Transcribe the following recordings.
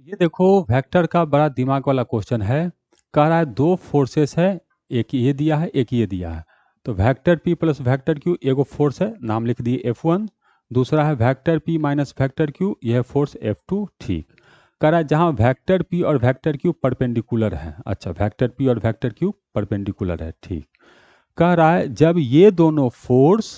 ये देखो वेक्टर का बड़ा दिमाग वाला क्वेश्चन है। कह रहा है दो फोर्सेस है, एक ये दिया है एक ये दिया है। तो vector P plus vector Q एगो फोर्स है, नाम लिख दिए F1। दूसरा है vector P minus vector Q, यह फोर्स F2। ठीक। कह रहा है जहाँ वेक्टर पी और वेक्टर क्यू परपेंडिकुलर है। अच्छा, वेक्टर पी और वेक्टर क्यू परपेंडिकुलर है। ठीक। कह रहा है जब ये दोनों फोर्स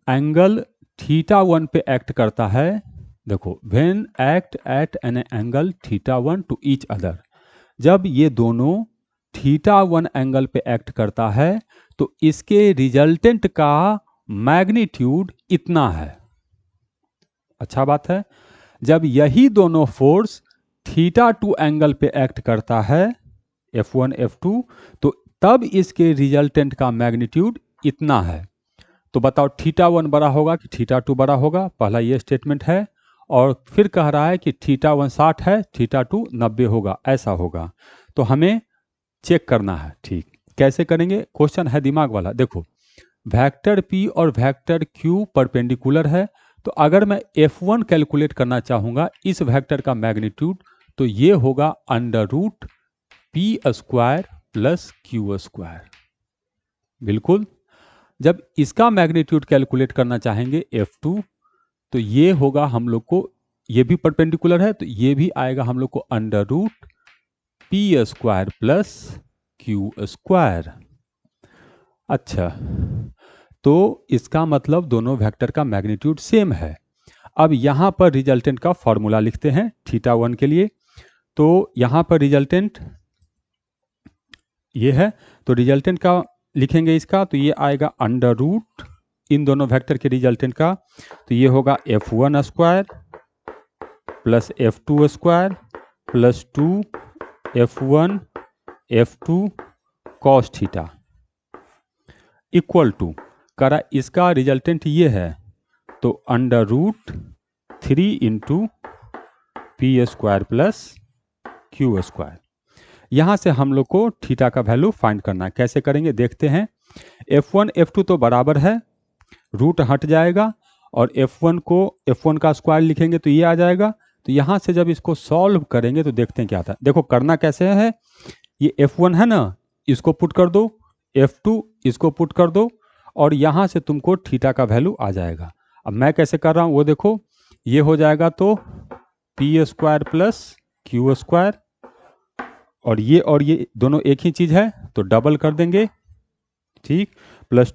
एंगल θ1 पे एक्ट करता है, देखो when act at an angle θ1 to each other, जब ये दोनों θ1 एंगल पे एक्ट करता है तो इसके रिजल्टेंट का मैग्नीट्यूड इतना है। अच्छा बात है। जब यही दोनों फोर्स θ2 एंगल पे एक्ट करता है, F1 F2, तो तब इसके रिजल्टेंट का मैग्नीट्यूड इतना है। तो बताओ θ1 बड़ा होगा कि θ2 बड़ा होगा, पहला ये स्टेटमेंट है। और फिर कह रहा है कि θ1 60 है, θ2 90 होगा, ऐसा होगा। तो हमें चेक करना है। ठीक, कैसे करेंगे? क्वेश्चन है दिमाग वाला। देखो वेक्टर p और वेक्टर q परपेंडिकुलर है, तो अगर मैं F1 कैलकुलेट करना चाहूँगा इस वेक्टर का मैग्नीट्यूड, तो ये होगा under root p square plus q square. बिल्कुल। जब इसका मैग्नीट्यूड कैलकुलेट करना चाहेंगे F2, तो ये होगा हम लोग को, ये भी परपेंडिकुलर है तो ये भी आएगा हम लोग को under root p square plus q square. अच्छा, तो इसका मतलब दोनों वेक्टर का मैग्नीट्यूड सेम है। अब यहाँ पर रिजल्टेंट का फॉर्मूला लिखते हैं θ1 के लिए। तो यहाँ पर रिजल्टेंट ये है, तो रिजल्टेंट का लिखेंगे इसका, तो ये आएगा अंडर रूट इन दोनों वेक्टर के रिजल्टेंट का, तो ये होगा F1 square plus F2 square plus 2 F1 F2 cos theta equal to, करा इसका रिजल्टेंट ये है, तो under root 3 into p square plus q square. यहाँ से हम लोग को थीटा का वैल्यू फाइंड करना है। कैसे करेंगे देखते हैं। F1 F2 तो बराबर है, रूट हट जाएगा और F1 का स्क्वायर लिखेंगे तो ये आ जाएगा। तो यहाँ से जब इसको सॉल्व करेंगे तो देखते हैं क्या आता है। देखो करना कैसे है, ये F1 है ना, इसको पुट कर दो, F2 इसको पुट कर दो, और यहाँ से तुमको थीटा का वैल्यू आ जाएगा। अब मैं कैसे कर रहा हूँ वो देखो, ये हो जाएगा तो P square plus q square, और ये दोनों एक ही चीज़ है तो डबल कर देंगे। ठीक, प्लस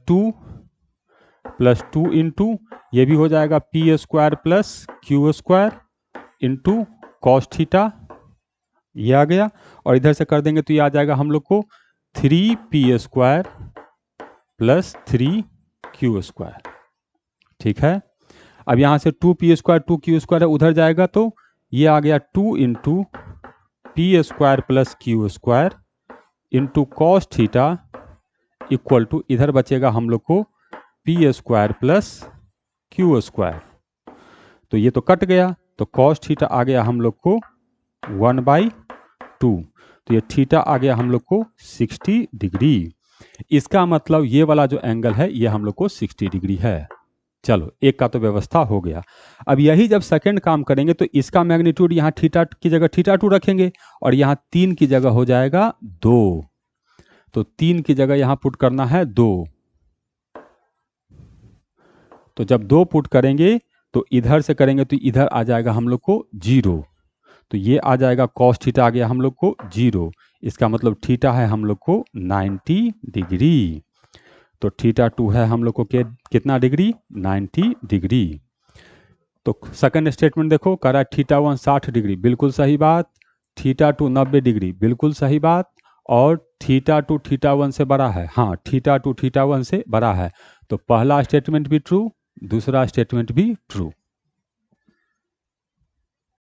टू इंटू ये भी हो जाएगा P square plus q square into cos theta, ये आ गया। और इधर से कर देंगे तो ये आ जाएगा हम लोग को 3p square plus 3q square. ठीक है। अब यहाँ से 2p स्क्वायर 2q स्क्वायर है, उधर जाएगा तो ये आ गया 2 into p square plus q square into cos theta equal to, इधर बचेगा हम लोग को p square plus q square. तो ये तो कट गया, तो कॉस थीटा आ गया हम लोग को 1/2, तो ये थीटा आ गया हम लोग को 60 डिग्री। इसका मतलब ये वाला जो एंगल है ये हम लोग को 60 डिग्री है। चलो एक का तो व्यवस्था हो गया। अब यही जब सेकंड काम करेंगे तो इसका मैग्नीट्यूड यहाँ थीटा की जगह θ2 रखेंगे और यहाँ 3 की जगह हो जाएगा 2, तो 3 की जगह यहाँ पुट करना है 2। तो जब 2 पुट करेंगे तो इधर से करेंगे तो इधर आ जाएगा हम लोग को 0, तो ये आ जाएगा कॉस थीटा आ गया हम लोग को 0। इसका मतलब थीटा है हम लोग को 90 डिग्री। तो θ2 है हम लोग को कितना डिग्री? 90 डिग्री। तो सेकंड स्टेटमेंट देखो, कह रहा है θ1 60 डिग्री, बिल्कुल सही बात। θ2 90 डिग्री, बिल्कुल सही बात। और θ2 θ1 से बड़ा है, हाँ θ2 θ1 से बड़ा है। तो पहला स्टेटमेंट भी ट्रू, दूसरा स्टेटमेंट भी ट्रू।